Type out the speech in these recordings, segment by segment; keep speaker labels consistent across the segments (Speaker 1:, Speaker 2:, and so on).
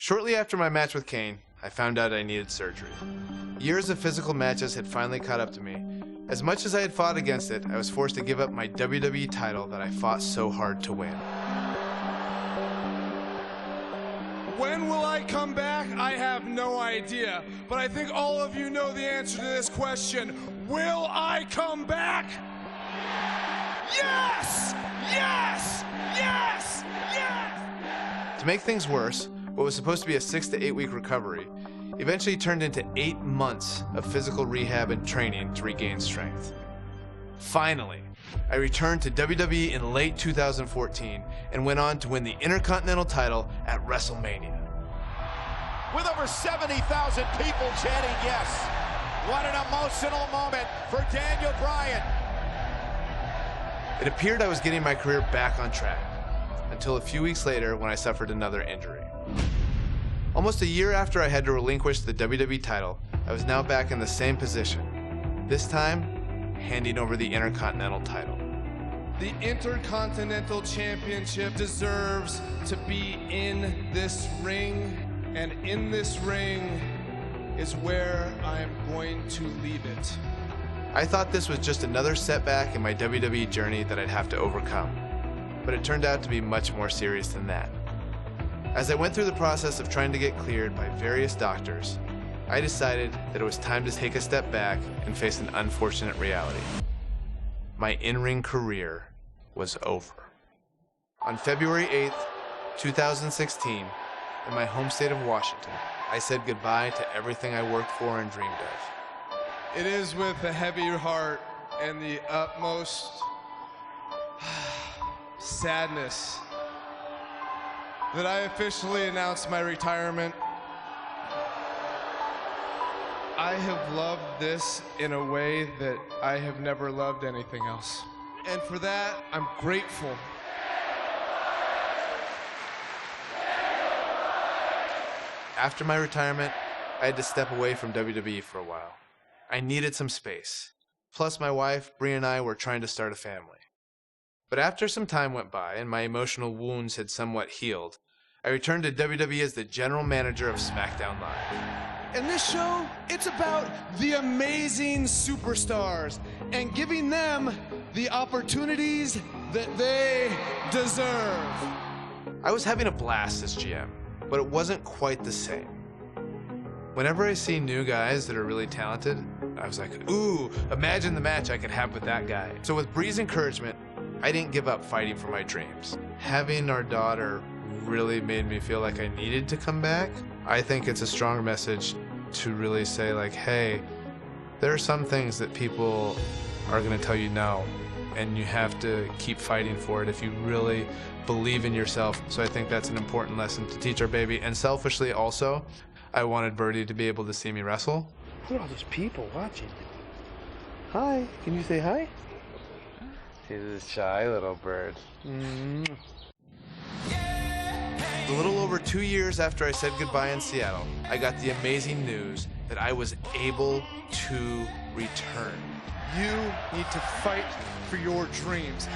Speaker 1: Shortly after my match with Kane, I found out I needed surgery. Years of physical matches had finally caught up to me. As much as I had fought against it, I was forced to give up my WWE title that I fought so hard to win.
Speaker 2: When will I come back? I have no idea. But I think all of you know the answer to this question. Will I come back? Yes! Yes! Yes! Yes!
Speaker 1: To make things worse, what was supposed to be a 6 to 8 week recovery eventually turned into 8 months of physical rehab and training to regain strength. Finally, I returned to WWE in late 2014 and went on to win the Intercontinental title at WrestleMania.
Speaker 3: With over 70,000 people chanting yes. What an emotional moment for Daniel Bryan.
Speaker 1: It appeared I was getting my career back on track, until a few weeks later when I suffered another injury. Almost a year after I had to relinquish the WWE title, I was now back in the same position, this time handing over the Intercontinental title.
Speaker 2: The Intercontinental Championship deserves to be in this ring, and in this ring is where I'm going to leave it.
Speaker 1: I thought this was just another setback in my WWE journey that I'd have to overcome, but it turned out to be much more serious than that. As I went through the process of trying to get cleared by various doctors, I decided that it was time to take a step back and face an unfortunate reality. My in-ring career was over. On February 8th, 2016, in my home state of Washington, I said goodbye to everything I worked for and dreamed of.
Speaker 2: It is with a heavy heart and the utmost sadness that I officially announced my retirement. I have loved this in a way that I have never loved anything else. And for that, I'm grateful.
Speaker 1: After my retirement, I had to step away from WWE for a while. I needed some space. Plus, my wife, Bryan, and I were trying to start a family. But after some time went by and my emotional wounds had somewhat healed, I returned to WWE as the general manager of SmackDown Live.
Speaker 2: And this show, it's about the amazing superstars and giving them the opportunities that they deserve.
Speaker 1: I was having a blast as GM, but it wasn't quite the same. Whenever I see new guys that are really talented, I was like, ooh, imagine the match I could have with that guy. So with Bree's encouragement, I didn't give up fighting for my dreams. Having our daughter really made me feel like I needed to come back. I think it's a strong message to really say like, hey, there are some things that people are gonna tell you no, and you have to keep fighting for it if you really believe in yourself. So I think that's an important lesson to teach our baby. And selfishly also, I wanted Birdie to be able to see me wrestle.
Speaker 4: Look at all those people watching. Hi, can you say hi? He's a shy little bird.
Speaker 1: A little over 2 years after I said goodbye in Seattle, I got the amazing news that I was able to return.
Speaker 2: You need to fight for your dreams.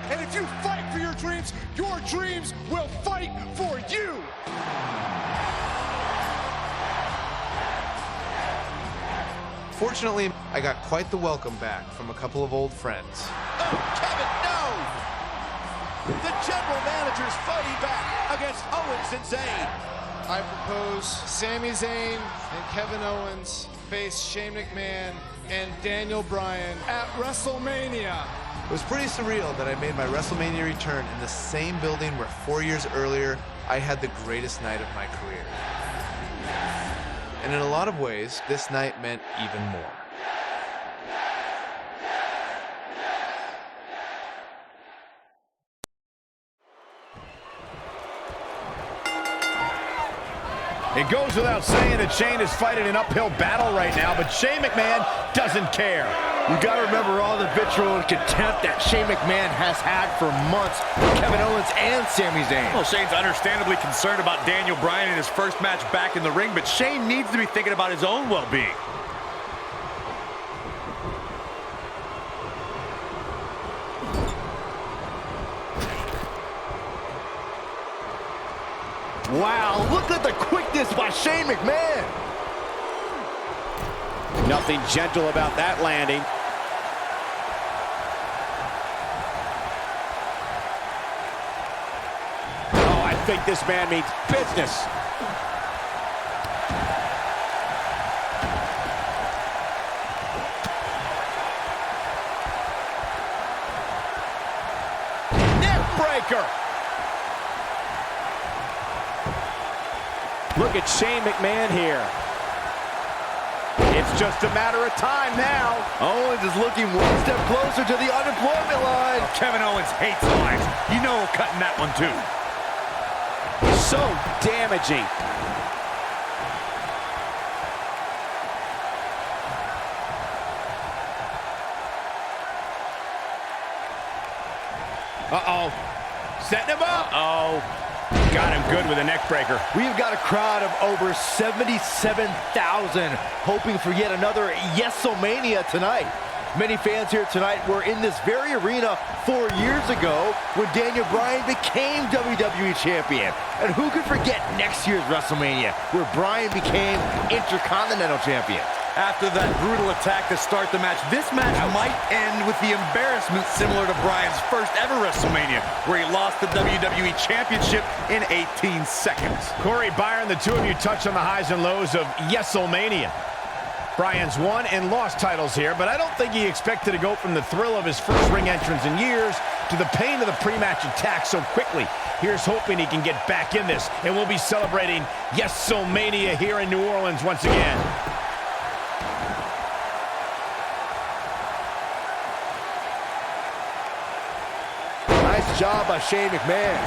Speaker 2: And if you fight for your dreams will fight for you.
Speaker 1: Fortunately, I got quite the welcome back from a couple of old friends.
Speaker 3: Oh, Kevin, no! The general manager's fighting back against Owens and Zayn.
Speaker 2: I propose Sami Zayn and Kevin Owens face Shane McMahon and Daniel Bryan at WrestleMania.
Speaker 1: It was pretty surreal that I made my WrestleMania return in the same building where 4 years earlier I had the greatest night of my career. And in a lot of ways, this night meant even more.
Speaker 5: It goes without saying that Shane is fighting an uphill battle right now, but Shane McMahon doesn't care.
Speaker 6: You got to remember all the vitriol and contempt that Shane McMahon has had for months with Kevin Owens and Sami Zayn.
Speaker 7: Well, Shane's understandably concerned about Daniel Bryan in his first match back in the ring, but Shane needs to be thinking about his own well-being.
Speaker 6: Wow, look at the quick weakness by Shane McMahon.
Speaker 5: Nothing gentle about that landing. Oh, I think this man means business. Breaker. Look at Shane McMahon here. It's just a matter of time now.
Speaker 6: Owens is looking one step closer to the unemployment line.
Speaker 7: Kevin Owens hates lines. You know we're cutting that one too.
Speaker 5: So damaging. Uh-oh. Setting him up.
Speaker 7: Uh-oh.
Speaker 5: Got him good with a neck breaker.
Speaker 6: We've got a crowd of over 77,000 hoping for yet another Yes-O-Mania tonight. Many fans here tonight were in this very arena 4 years ago when Daniel Bryan became WWE Champion. And who could forget next year's WrestleMania where Bryan became Intercontinental Champion?
Speaker 7: After that brutal attack to start the match, this match might end with the embarrassment similar to Bryan's first ever WrestleMania, where he lost the WWE Championship in 18 seconds.
Speaker 5: Corey, Byron, the two of you touched on the highs and lows of Yes-O-Mania. Bryan's won and lost titles here, but I don't think he expected to go from the thrill of his first ring entrance in years to the pain of the pre-match attack so quickly. Here's hoping he can get back in this, and we'll be celebrating Yes-O-Mania here in New Orleans once again.
Speaker 6: Nice job by Shane McMahon.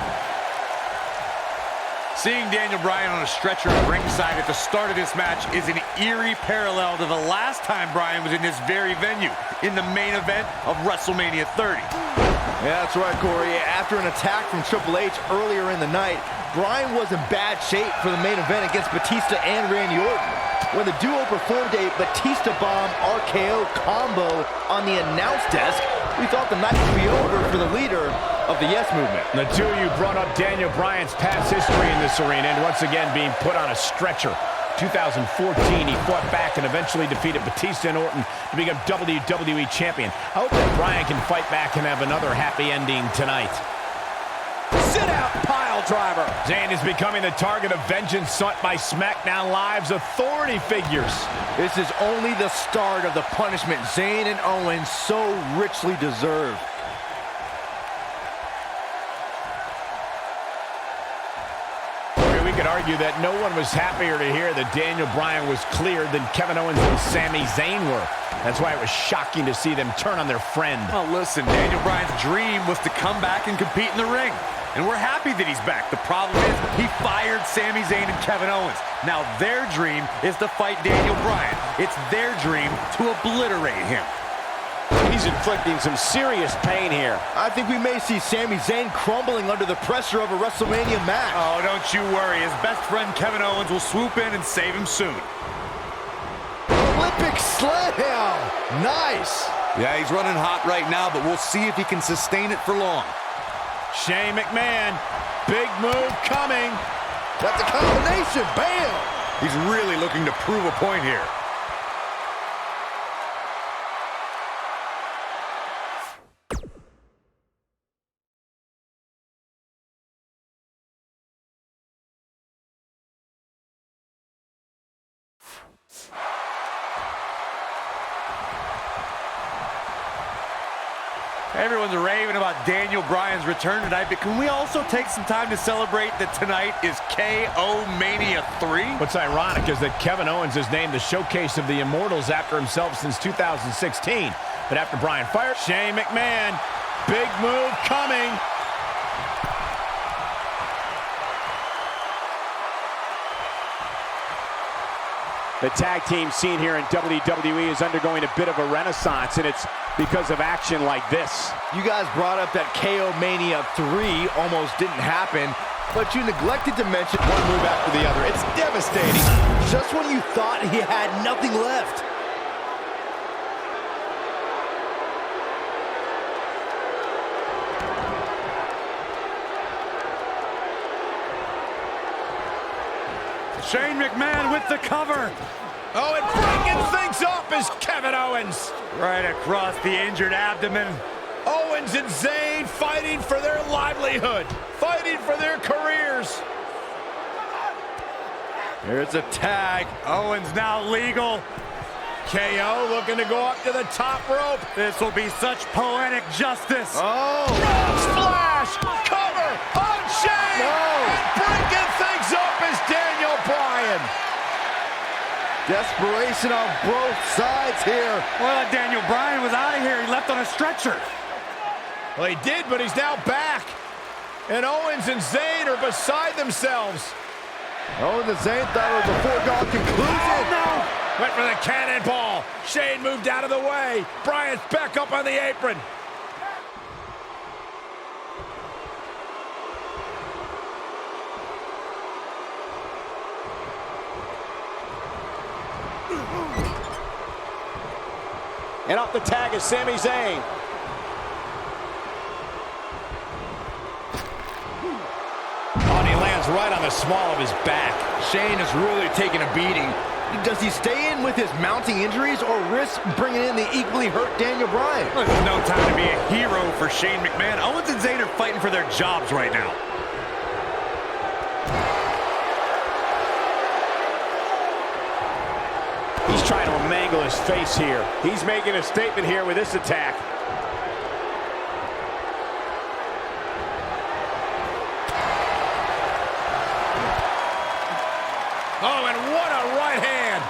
Speaker 7: Seeing Daniel Bryan on a stretcher at ringside at the start of this match is an eerie parallel to the last time Bryan was in this very venue, in the main event of WrestleMania 30.
Speaker 6: Yeah, that's right, Corey. After an attack from Triple H earlier in the night, Bryan was in bad shape for the main event against Batista and Randy Orton. When the duo performed a Batista Bomb RKO combo on the announce desk, we thought the night would be over for the leader of the Yes Movement.
Speaker 5: The two of you brought up Daniel Bryan's past history in this arena and once again being put on a stretcher. 2014, he fought back and eventually defeated Batista and Orton to become WWE Champion. I hope that Bryan can fight back and have another happy ending tonight.
Speaker 6: Sit out pile driver.
Speaker 5: Zayn is becoming the target of vengeance sought by SmackDown Live's authority figures.
Speaker 6: This is only the start of the punishment Zayn and Owens so richly deserve.
Speaker 5: We could argue that no one was happier to hear that Daniel Bryan was cleared than Kevin Owens and Sami Zayn were. That's why it was shocking to see them turn on their friend.
Speaker 7: Well, listen, Daniel Bryan's dream was to come back and compete in the ring. And we're happy that he's back. The problem is he fired Sami Zayn and Kevin Owens. Now their dream is to fight Daniel Bryan. It's their dream to obliterate him.
Speaker 5: He's inflicting some serious pain here.
Speaker 6: I think we may see Sami Zayn crumbling under the pressure of a WrestleMania match.
Speaker 7: Oh, don't you worry. His best friend Kevin Owens will swoop in and save him soon.
Speaker 6: Olympic slam! Nice!
Speaker 7: Yeah, he's running hot right now, but we'll see if he can sustain it for long.
Speaker 5: Shane McMahon, big move coming.
Speaker 6: That's a combination, bam!
Speaker 7: He's really looking to prove a point here. Everyone's raving about Daniel Bryan's return tonight, but can we also take some time to celebrate that tonight is KO Mania 3?
Speaker 5: What's ironic is that Kevin Owens has named the showcase of the Immortals after himself since 2016. But after Bryan fired, Shane McMahon, big move coming. The tag team scene here in WWE is undergoing a bit of a renaissance, and it's because of action like this.
Speaker 6: You guys brought up that KO Mania 3 almost didn't happen, but you neglected to mention one move after the other. It's devastating. Just when you thought he had nothing left.
Speaker 7: Shane McMahon with the cover.
Speaker 5: Oh, and breaking things up is Kevin Owens.
Speaker 7: Right across the injured abdomen.
Speaker 5: Owens and Zayn fighting for their livelihood, fighting for their careers.
Speaker 6: Here's a tag.
Speaker 7: Owens now legal.
Speaker 5: KO looking to go up to the top rope.
Speaker 7: This will be such poetic justice.
Speaker 6: Oh!
Speaker 5: Frog splash! Cover on Shane!
Speaker 6: No.
Speaker 5: And breaking things up is Daniel Bryan.
Speaker 6: Desperation on both sides here.
Speaker 7: Well, Daniel Bryan was out of here. He left on a stretcher.
Speaker 5: Well, he did, but he's now back. And Owens and Zayn are beside themselves.
Speaker 6: Owens and Zayn thought it was a foregone conclusion.
Speaker 5: Oh, no! Went for the cannonball. Shane moved out of the way. Bryan's back up on the apron.
Speaker 3: And off the tag is Sami Zayn.
Speaker 5: Oh, and he lands right on the small of his back.
Speaker 6: Shane is really taking a beating. Does he stay in with his mounting injuries or risk bringing in the equally hurt Daniel Bryan?
Speaker 7: Look, there's no time to be a hero for Shane McMahon. Owens and Zayn are fighting for their jobs right now.
Speaker 5: He's trying to mangle his face here. He's making a statement here with this attack. Oh, and what a right hand.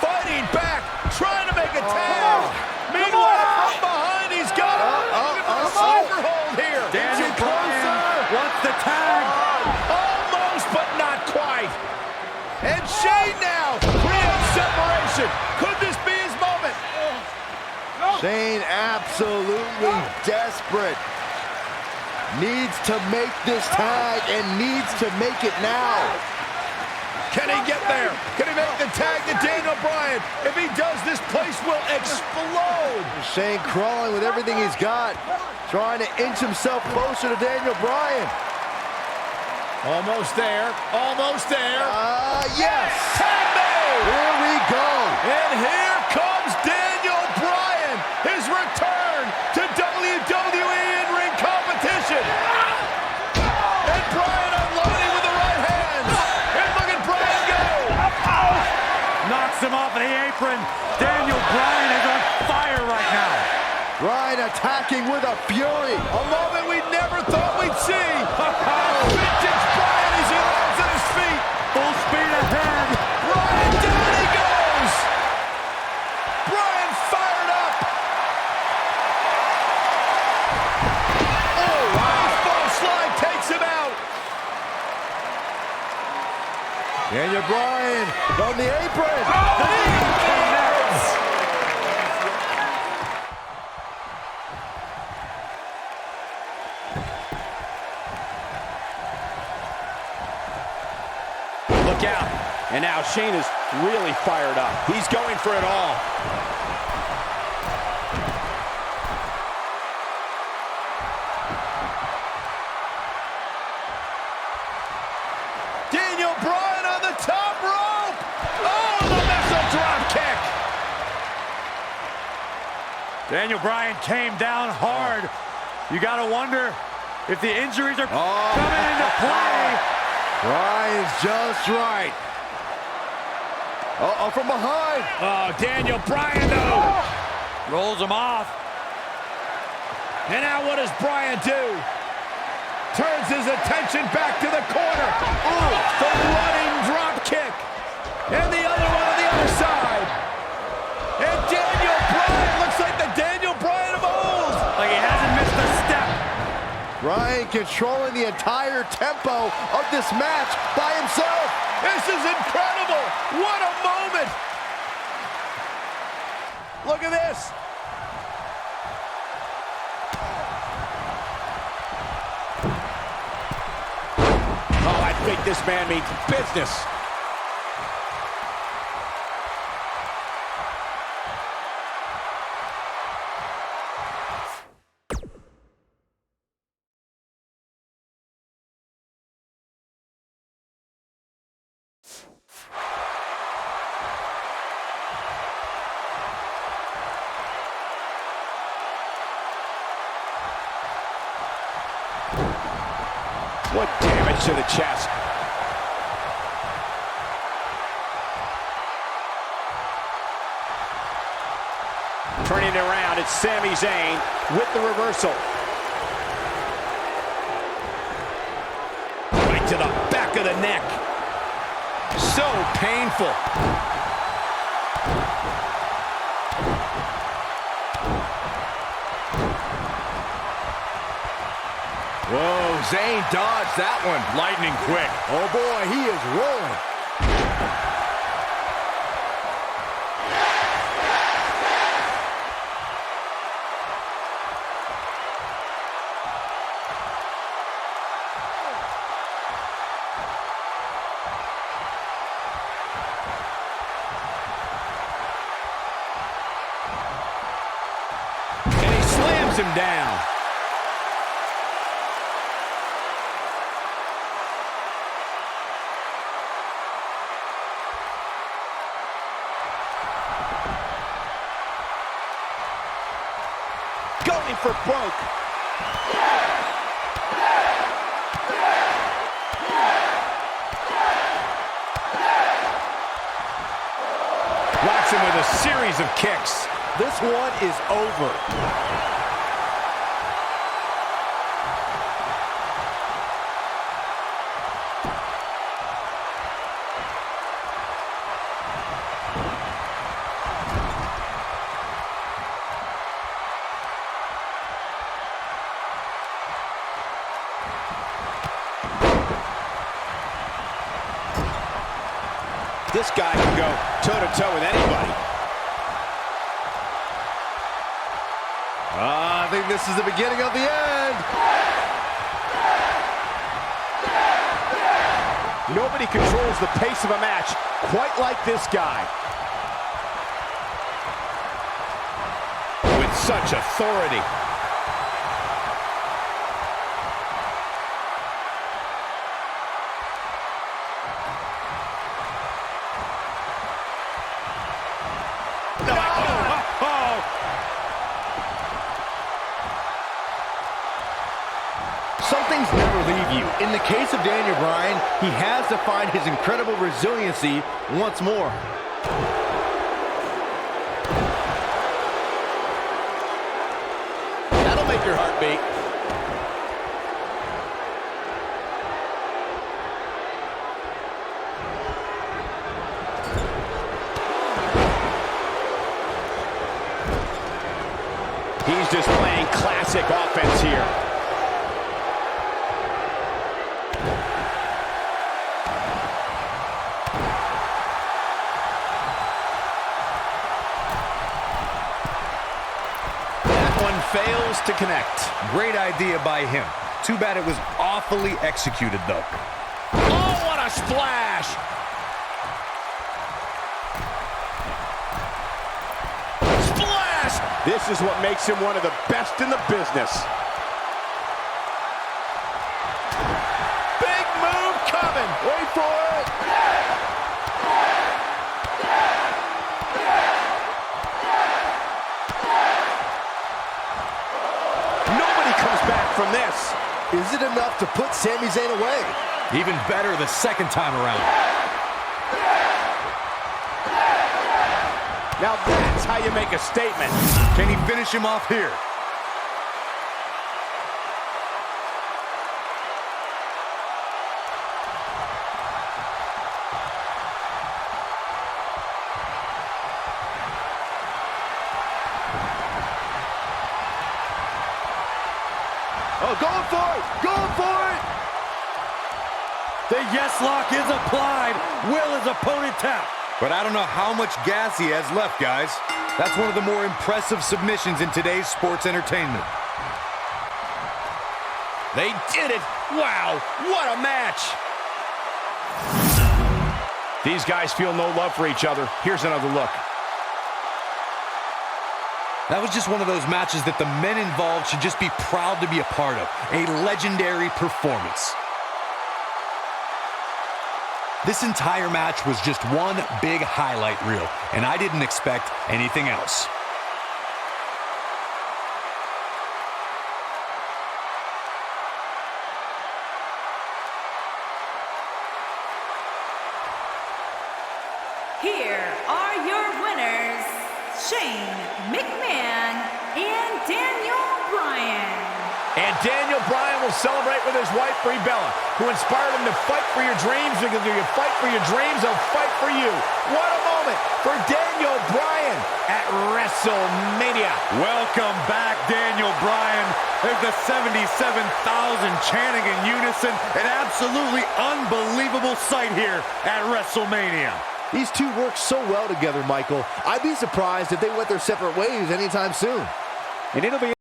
Speaker 5: Fighting back, trying to make a tag. Meanwhile, from behind, he's got a sleeper hold here.
Speaker 7: Daniel Bryan wants the tag.
Speaker 5: Almost, but not quite. And Shane now creates separation. Could this be his moment?
Speaker 6: Shane absolutely desperate. Needs to make this tag and needs to make it now.
Speaker 5: Can he get there? Can he make the tag to Daniel Bryan? If he does, this place will explode.
Speaker 6: Shane crawling with everything he's got, trying to inch himself closer to Daniel Bryan.
Speaker 5: Almost there. Almost there.
Speaker 6: Yes.
Speaker 5: Tag made.
Speaker 6: Here we go.
Speaker 5: And here comes Daniel Bryan. His return to WWE in-ring competition. And Bryan unloading with the right hands. And look at Bryan go.
Speaker 7: Knocks him off of the apron. Daniel Bryan is on fire right now.
Speaker 6: Bryan attacking with a fury.
Speaker 5: A moment we never thought we'd see. Vintage Bryan as he lands at his feet.
Speaker 7: Full speed ahead.
Speaker 5: Bryan, down he goes. Bryan fired up. Oh, wow. Baseball slide takes him out.
Speaker 6: Daniel Bryan from the apron.
Speaker 5: Look out. And now Shane is really fired up. He's going for it all. Daniel Bryan on the top rope. Oh, the missile drop kick.
Speaker 7: Daniel Bryan came down hard. You got to wonder if the injuries are coming into play.
Speaker 6: Bryan's just right. Uh-oh, from behind.
Speaker 5: Oh, Daniel Bryan, though.
Speaker 7: Rolls him off.
Speaker 5: And now what does Bryan do? Turns his attention back to the corner. Ooh, the running drop kick. And the other one on the other side. And Daniel Bryan looks like the Daniel Bryan of old.
Speaker 7: Like he hasn't missed a step.
Speaker 6: Bryan controlling the entire tempo of this match by himself.
Speaker 5: This is incredible. What a moment. Look at this. Oh, I think this man means business. What damage to the chest. Turning it around, it's Sami Zayn with the reversal. Right to the back of the neck. So painful.
Speaker 6: Whoa, Zayn dodged that one.
Speaker 7: Lightning quick.
Speaker 6: Oh boy, he is rolling.
Speaker 5: And he slams him down. Going for broke. Rocks him with a series of kicks.
Speaker 6: This one is over.
Speaker 5: This guy can go toe-to-toe with anybody.
Speaker 6: I think this is the beginning of the end.
Speaker 5: Nobody controls the pace of a match quite like this guy. With such authority.
Speaker 6: Some things never leave you. In the case of Daniel Bryan, he has to find his incredible resiliency once more. That'll make your heart beat.
Speaker 5: He's just playing classic offense here. Fails to connect.
Speaker 7: Great idea by him. Too bad it was awfully executed, though.
Speaker 5: Oh, what a splash! Splash! This is what makes him one of the best in the business. Big move coming. Wait for it. From this.
Speaker 6: Is it enough to put Sami Zayn away?
Speaker 7: Even better the second time around.
Speaker 5: Now that's how you make a statement.
Speaker 7: Can he finish him off here?
Speaker 6: Oh, going for it! Going for it!
Speaker 7: The yes lock is applied. Will his opponent tap? But I don't know how much gas he has left, guys. That's one of the more impressive submissions in today's sports entertainment.
Speaker 5: They did it! Wow, what a match! These guys feel no love for each other. Here's another look.
Speaker 7: That was just one of those matches that the men involved should just be proud to be a part of. A legendary performance. This entire match was just one big highlight reel, and I didn't expect anything else.
Speaker 8: Here are your winners, Shane McMahon and Daniel Bryan.
Speaker 5: And Daniel Bryan will celebrate with his wife, Brie Bella, who inspired him to fight for your dreams, because if you fight for your dreams, they'll fight for you. What a moment for Daniel Bryan at WrestleMania.
Speaker 7: Welcome back, Daniel Bryan. There's the 77,000 chanting in unison. An absolutely unbelievable sight here at WrestleMania.
Speaker 6: These two work so well together, Michael. I'd be surprised if they went their separate ways anytime soon.
Speaker 9: And it'll be